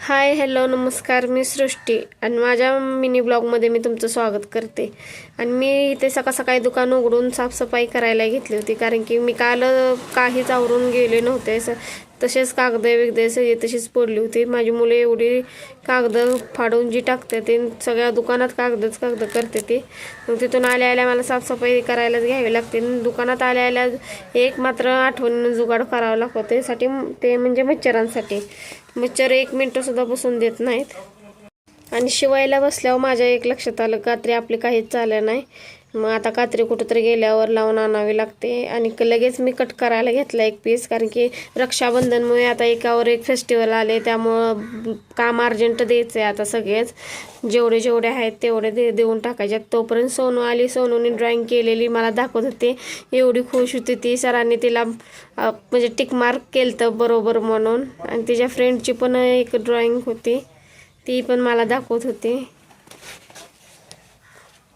Hi hello नमस्कार, मी सृष्टी आणि माझ्या मिनी ब्लॉगमध्ये मी तुमचं स्वागत करते. आणि मी इथे सकाळी दुकान उघडून साफसफाई करायला घेतली होती, कारण की मी काल काहीच आवरून गेले नव्हते. तसेच कागद वगैरे सगळी तशीच पडली होती. माझी मुले एवढी कागद फाडून जी टाकते ते सगळ्या दुकानात कागद करते ती. मग तिथून आल्या मला साफसफाई करायलाच घ्यावी लागते. दुकानात आल्या एक मात्र आठवणीनं जुगाड करावं लागतं. त्यासाठी ते म्हणजे मच्छरांसाठी. मच्छर 1 मिनिटसुद्धा बसून देत नाहीत. आणि शिवायला बसल्यावर माझ्या एक लक्षात आलं, कात्री आपली काहीच चाललं नाही. मग आता कात्री कुठंतरी गेल्यावर लावून आणावी लागते. आणि लगेच मी कट करायला घेतला एक पीस, कारण की रक्षाबंधनमुळे आता एकावर एक फेस्टिवल आले, त्यामुळं काम अर्जंट द्यायचं आहे. आता सगळेच जेवढे आहेत तेवढे देऊन टाकायचे. तोपर्यंत सोनू आली. सोनूने ड्रॉइंग केलेली मला दाखवत होते. एवढी खुश होती ती. सरांनी तिला म्हणजे टिक मार्क केलं तर बरोबर म्हणून. आणि तिच्या फ्रेंडची पण एक ड्रॉइंग होती, ती पण मला दाखवत होती.